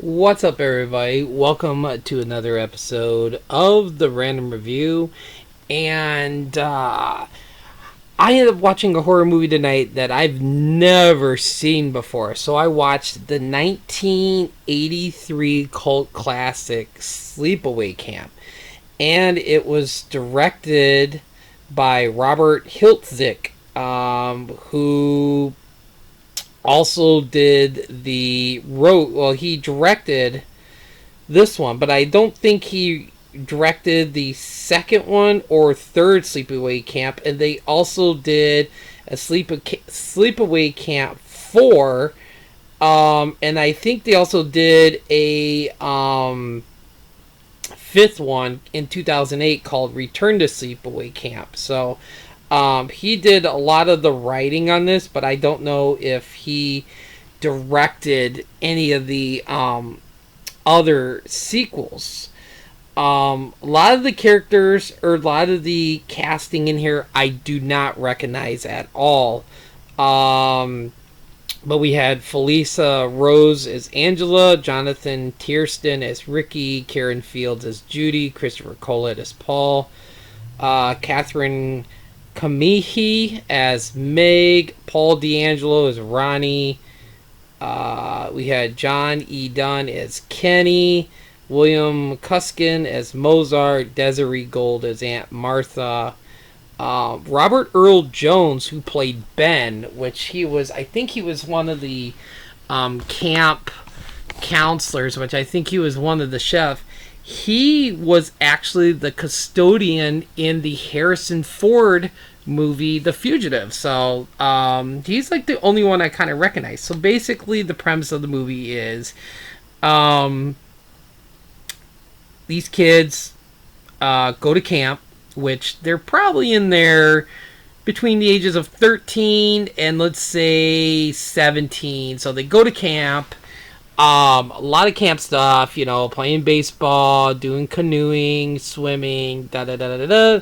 What's up, everybody? Welcome to another episode of the Random Review. And I ended up watching a horror movie tonight that I've never seen before. So I watched the 1983 cult classic Sleepaway Camp. And it was directed by Robert Hiltzik, who also he directed this one, but I don't think he directed the second one or third Sleepaway Camp. And they also did a Sleepaway Camp 4, and I think they also did a fifth one in 2008 called Return to Sleepaway Camp. So he did a lot of the writing on this, but I don't know if he directed any of the other sequels. A lot of the characters, or a lot of the casting in here, I do not recognize at all. But we had Felissa Rose as Angela, Jonathan Tiersten as Ricky, Karen Fields as Judy, Christopher Collett as Paul, Catherine Kamihi as Meg, Paul D'Angelo as Ronnie. We had John E. Dunn as Kenny, William Cuskin as Mozart, Desiree Gold as Aunt Martha, Robert Earl Jones, who played Ben, I think he was one of the camp counselors, which I think he was one of the chefs. He was actually the custodian in the Harrison Ford movie The Fugitive. So he's like the only one I kind of recognize. So basically the premise of the movie is these kids go to camp, which they're probably in there between the ages of 13 and let's say 17. So they go to camp. A lot of camp stuff, playing baseball, doing canoeing, swimming, da-da-da-da-da.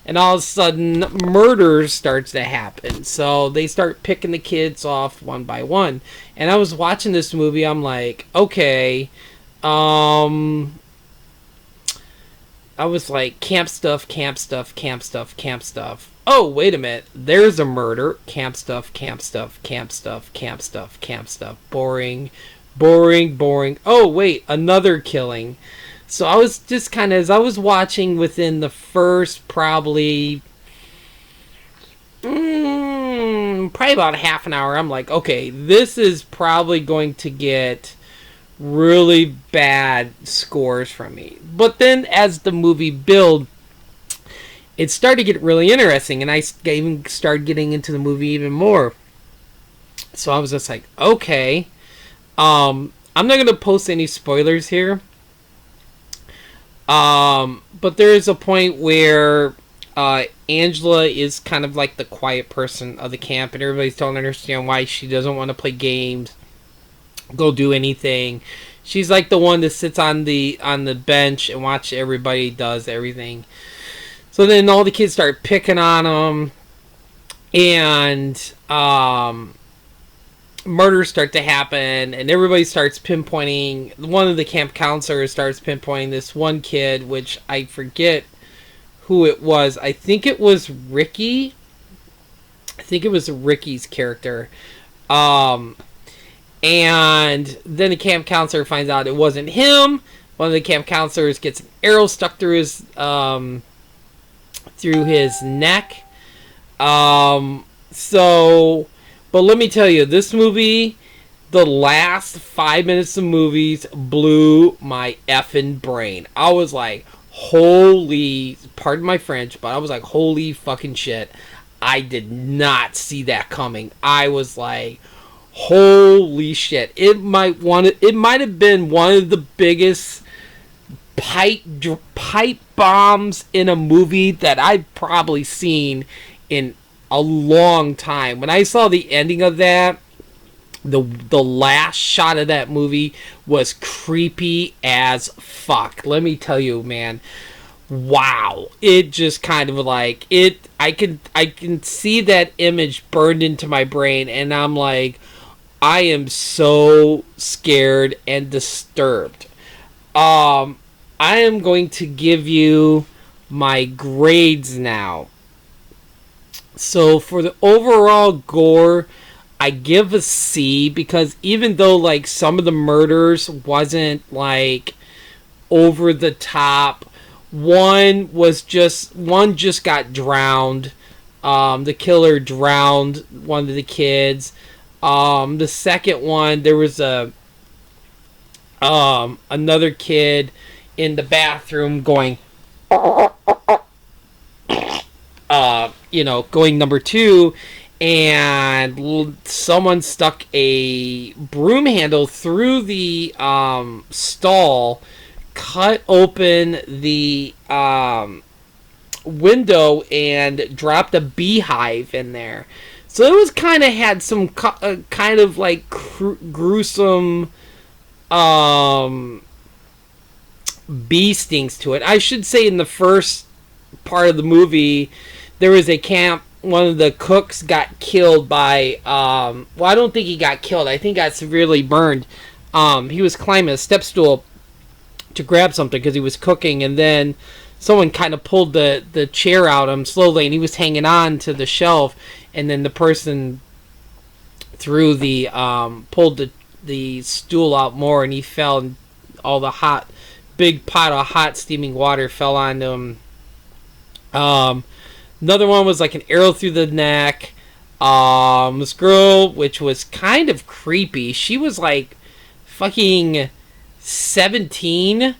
And all of a sudden, murder starts to happen. So they start picking the kids off one by one. And I was watching this movie, I'm like, okay, I was like, camp stuff, camp stuff, camp stuff, camp stuff. Oh, wait a minute. There's a murder. Camp stuff, camp stuff, camp stuff, camp stuff, camp stuff. Boring. Oh, wait, another killing. So I was just kind of, as I was watching within the first probably about half an hour, I'm like, okay, this is probably going to get really bad scores from me. But then as the movie built, it started to get really interesting, and I even started getting into the movie even more. So I was just like, okay. I'm not going to post any spoilers here. But there is a point where Angela is kind of like the quiet person of the camp, and everybody's telling her to understand why she doesn't want to play games, go do anything. She's like the one that sits on the bench and watch everybody does everything. So then all the kids start picking on them, and murders start to happen, and everybody starts pinpointing. One of the camp counselors starts pinpointing this one kid, which I forget who it was. I think it was Ricky. I think it was Ricky's character. And then the camp counselor finds out it wasn't him. One of the camp counselors gets an arrow stuck through his neck. But let me tell you, this movie, the last 5 minutes of movies blew my effing brain. I was like, holy, pardon my French, but I was like, holy fucking shit. I did not see that coming. I was like, holy shit. It might have been one of the biggest pipe bombs in a movie that I've probably seen in a long time. When I saw the ending of that, the last shot of that movie was creepy as fuck. Let me tell you, man. Wow. It just kind of like I can see that image burned into my brain, and I'm like, I am so scared and disturbed. I am going to give you my grades now. So for the overall gore, I give a C, because even though like some of the murders wasn't like over the top, one just got drowned. The killer drowned one of the kids. The second one, there was a another kid in the bathroom going, going number two, and someone stuck a broom handle through the stall, cut open the window, and dropped a beehive in there. So it was kind of had some kind of like gruesome bee stings to it. I should say in the first part of the movie, there was a camp. One of the cooks got killed by, well, I don't think he got killed. I think he got severely burned. He was climbing a step stool to grab something because he was cooking, and then someone kind of pulled the chair out of him slowly, and he was hanging on to the shelf, and then the person threw the, pulled the stool out more, and he fell, and all the big pot of hot steaming water fell onto him. Another one was like an arrow through the neck. This girl, which was kind of creepy, she was like fucking 17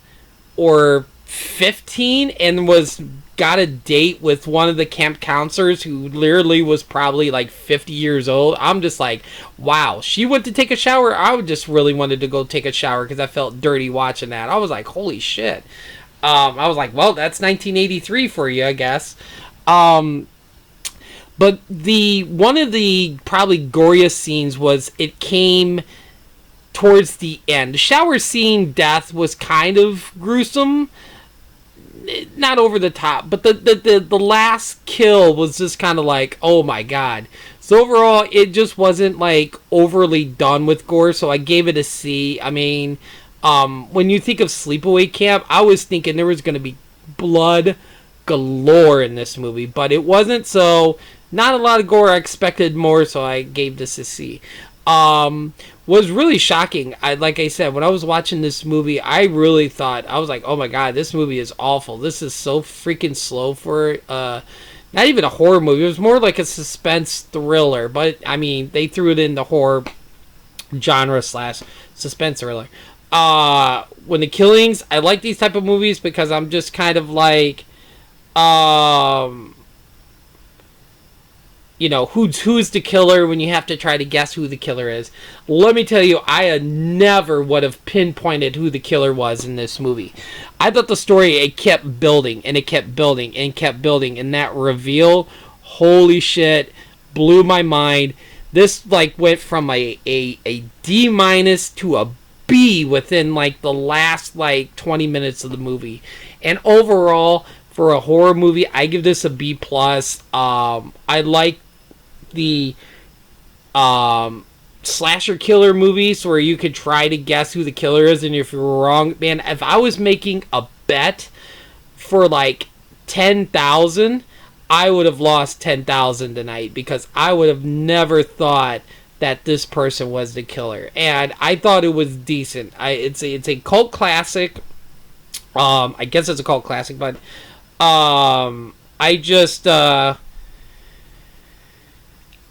or 15 and got a date with one of the camp counselors who literally was probably like 50 years old. I'm just like, wow. She went to take a shower. I just really wanted to go take a shower because I felt dirty watching that. I was like, holy shit. I was like, well, that's 1983 for you, I guess. But one of the probably goriest scenes was it came towards the end. The shower scene death was kind of gruesome, not over the top, but the last kill was just kind of like, oh my god. So overall, it just wasn't like overly done with gore, so I gave it a C. I mean, when you think of Sleepaway Camp, I was thinking there was going to be blood galore in this movie, but it wasn't. So not a lot of gore. I expected more, so I gave this a C. Was really shocking. Like I said, when I was watching this movie, I really thought, I was like, oh my god, this movie is awful. This is so freaking slow for not even a horror movie. It was more like a suspense thriller, but I mean, they threw it in the horror genre / suspense thriller. When the killings, I like these type of movies because I'm just kind of like, who's the killer when you have to try to guess who the killer is. Let me tell you, I never would have pinpointed who the killer was in this movie. I thought the story, it kept building, and it kept building, and kept building, and that reveal, holy shit, blew my mind. This, like, went from a D- to a B within, like, the last, like, 20 minutes of the movie. And overall, for a horror movie, I give this a B+. I like the slasher killer movies where you could try to guess who the killer is, and if you're wrong, man, if I was making a bet for like 10,000, I would have lost 10,000 tonight, because I would have never thought that this person was the killer. And I thought it was decent. It's a cult classic. I guess it's a cult classic, but I just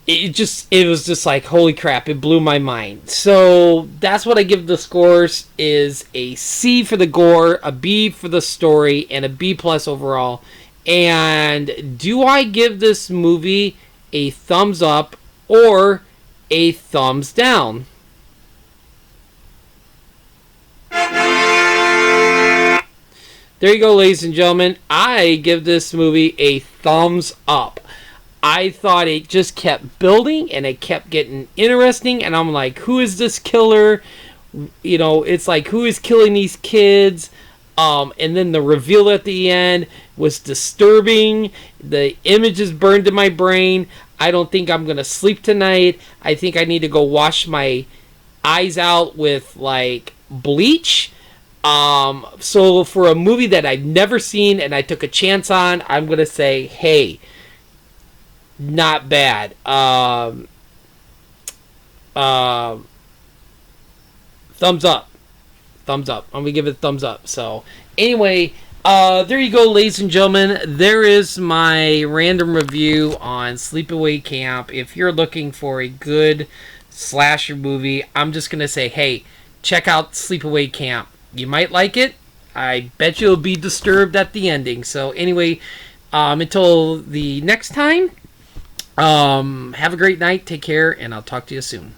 it was just like, holy crap, it blew my mind. So that's what I give the scores, is a C for the gore, a B for the story, and a B+ overall. And do I give this movie a thumbs up or a thumbs down? There you go, ladies and gentlemen. I give this movie a thumbs up. I thought it just kept building, and it kept getting interesting, and I'm like, who is this killer? It's like, who is killing these kids? And then the reveal at the end was disturbing. The images burned in my brain. I don't think I'm gonna sleep tonight. I think I need to go wash my eyes out with like bleach. So for a movie that I've never seen and I took a chance on, I'm gonna say, hey, not bad. Uh, Thumbs up. Thumbs up. I'm gonna give it a thumbs up. So anyway, there you go, ladies and gentlemen. There is my random review on Sleepaway Camp. If you're looking for a good slasher movie, I'm just gonna say, hey, check out Sleepaway Camp. You might like it. I bet you'll be disturbed at the ending. So anyway, until the next time, have a great night. Take care, and I'll talk to you soon.